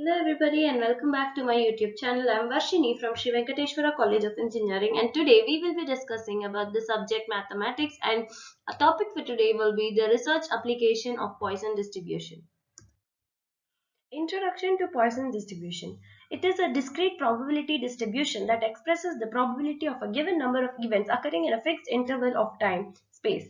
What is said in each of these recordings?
Hello everybody and welcome back to my YouTube channel. I am Varshini from Sri Venkateshwara College of Engineering, and today we will be discussing about the subject mathematics, and a topic for today will be the research application of Poisson distribution. Introduction to Poisson distribution. It is a discrete probability distribution that expresses the probability of a given number of events occurring in a fixed interval of time space.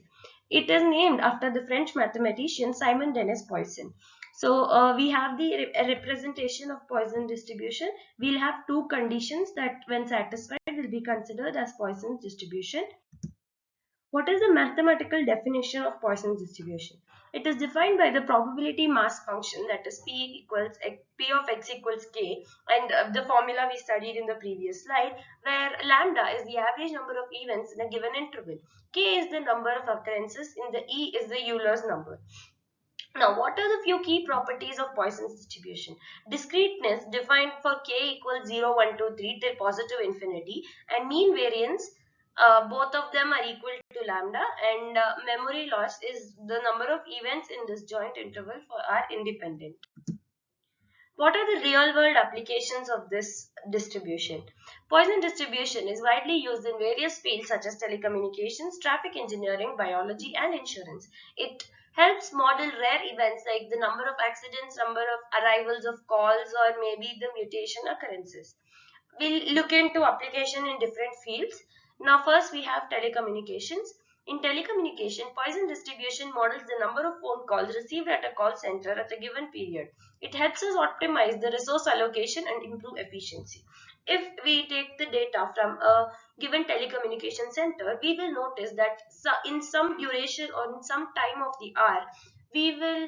It is named after the French mathematician Simon Denis Poisson. So we have the representation of Poisson distribution. We'll have two conditions that when satisfied will be considered as Poisson's distribution. What is the mathematical definition of Poisson's distribution? It is defined by the probability mass function, that is P of x equals k, and the formula we studied in the previous slide, where lambda is the average number of events in a given interval. K is the number of occurrences in the E is the Euler's number. Now, what are the few key properties of Poisson's distribution? Discreteness, defined for k equals 0, 1, 2, 3 till positive infinity, and mean variance, both of them are equal to lambda, and memory loss is the number of events in this joint interval are independent. What are the real world applications of this distribution? Poisson distribution is widely used in various fields such as telecommunications, traffic engineering, biology, and insurance. It helps model rare events like the number of accidents, number of arrivals of calls, or maybe the mutation occurrences. We'll look into application in different fields. Now first we have telecommunications. In telecommunication, Poisson distribution models the number of phone calls received at a call center at a given period. It helps us optimize the resource allocation and improve efficiency. If we take the data from a given telecommunication center, we will notice that in some duration or in some time of the hour, we will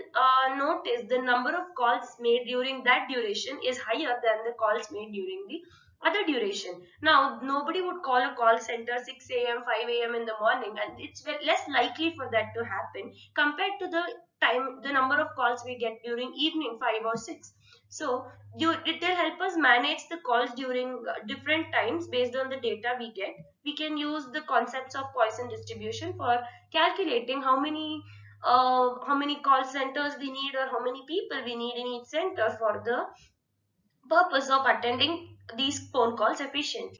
notice the number of calls made during that duration is higher than the calls made during the other duration. Now, nobody would call a call center 6 a.m., 5 a.m. in the morning, and it's less likely for that to happen compared to the number of calls we get during evening 5 or 6. So, it will help us manage the calls during different times based on the data we get. We can use the concepts of Poisson distribution for calculating how many call centers we need or how many people we need in each center for the purpose of attending these phone calls efficiently.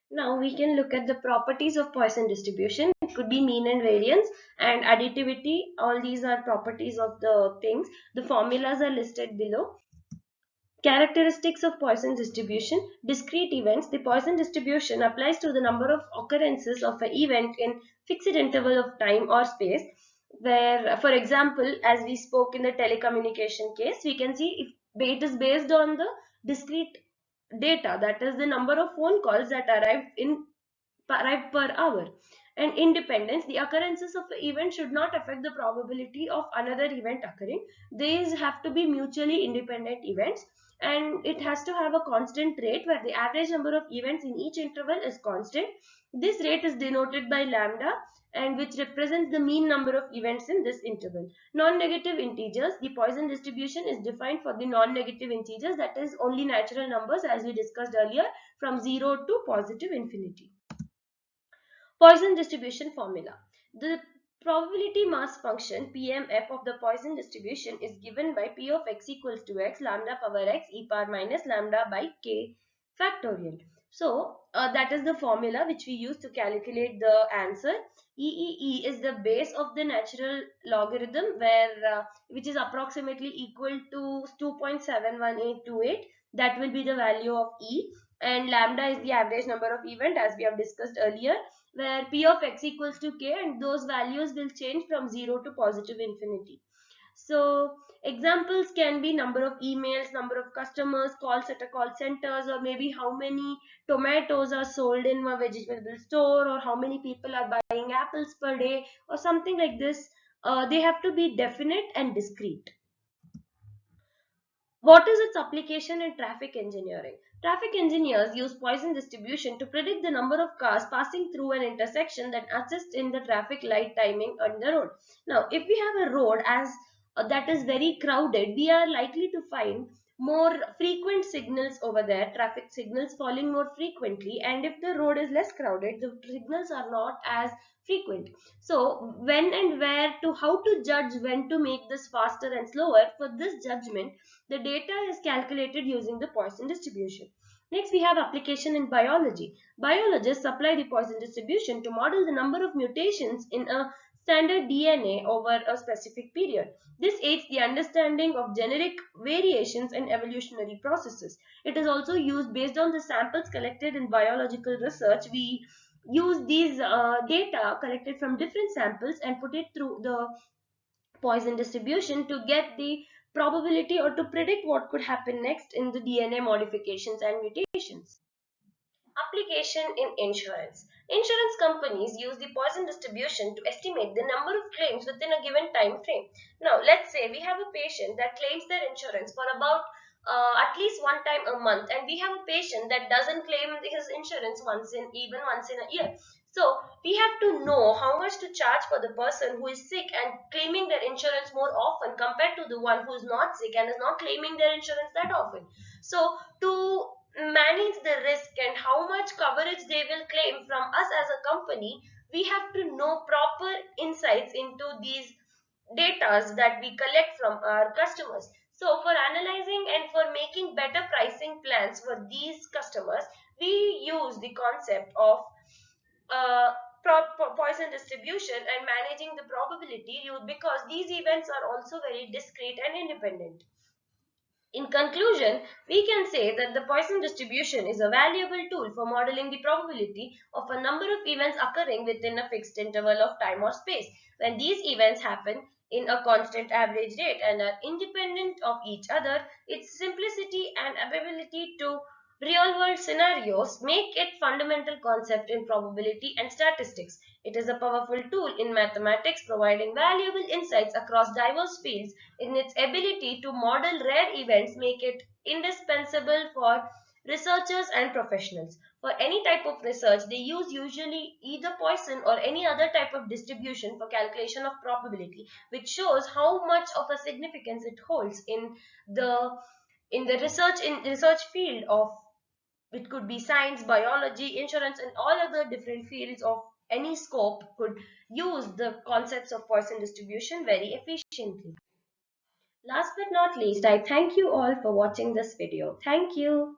Now we can look at the properties of Poisson distribution. It could be mean and variance and additivity. All these are properties of the things. The formulas are listed below. Characteristics of Poisson distribution. Discrete events. The Poisson distribution applies to the number of occurrences of an event in fixed interval of time or space, where, for example, as we spoke in the telecommunication case, we can see if it is based on the discrete data, that is the number of phone calls that arrive per hour. And independence, the occurrences of the event should not affect the probability of another event occurring. These have to be mutually independent events, and it has to have a constant rate where the average number of events in each interval is constant. This rate is denoted by lambda, and which represents the mean number of events in this interval. Non-negative integers, the Poisson distribution is defined for the non-negative integers, that is only natural numbers, as we discussed earlier, from 0 to positive infinity. Poisson distribution formula. The probability mass function PMF of the Poisson distribution is given by P of x equals to x lambda power x e power minus lambda by k factorial. So that is the formula which we use to calculate the answer. EEE is the base of the natural logarithm, where which is approximately equal to 2.71828. That will be the value of E, and lambda is the average number of event, as we have discussed earlier, where P of x equals to k, and those values will change from 0 to positive infinity. So examples can be number of emails, number of customers, calls at a call centers, or maybe how many tomatoes are sold in a vegetable store, or how many people are buying apples per day, or something like this. They have to be definite and discrete. What is its application in traffic engineering? Traffic engineers use Poisson distribution to predict the number of cars passing through an intersection that assists in the traffic light timing on the road. Now, if we have a road as that is very crowded, we are likely to find more frequent signals over there, traffic signals falling more frequently, and if the road is less crowded, the signals are not as frequent. So when and where to, how to judge when to make this faster and slower, for this judgment the data is calculated using the Poisson distribution. Next, we have application in biology. Biologists apply the Poisson distribution to model the number of mutations in a standard DNA over a specific period. This aids the understanding of generic variations in evolutionary processes. It is also used based on the samples collected in biological research. We use these data collected from different samples and put it through the Poisson distribution to get the probability or to predict what could happen next in the DNA modifications and mutations. Application in insurance. Insurance companies use the Poisson distribution to estimate the number of claims within a given time frame. Now, let's say we have a patient that claims their insurance for about at least one time a month, and we have a patient that doesn't claim his insurance once in a year. So we have to know how much to charge for the person who is sick and claiming their insurance more often compared to the one who is not sick and is not claiming their insurance that often. So to manage the risk and how much coverage they will claim from us as a company, we have to know proper insights into these data that we collect from our customers. So for analyzing and for making better pricing plans for these customers, we use the concept of uh, Poisson distribution and managing the probability, because these events are also very discrete and independent. In conclusion, we can say that the Poisson distribution is a valuable tool for modeling the probability of a number of events occurring within a fixed interval of time or space. When these events happen in a constant average rate and are independent of each other, its simplicity and ability to real world scenarios make it fundamental concept in probability and statistics. It is a powerful tool in mathematics, providing valuable insights across diverse fields. In its ability to model rare events make it indispensable for researchers and professionals. For any type of research, they use usually either Poisson or any other type of distribution for calculation of probability, which shows how much of a significance it holds the in the research field of, it could be science, biology, insurance, and all other different fields of any scope could use the concepts of Poisson distribution very efficiently. Last but not least, I thank you all for watching this video. Thank you.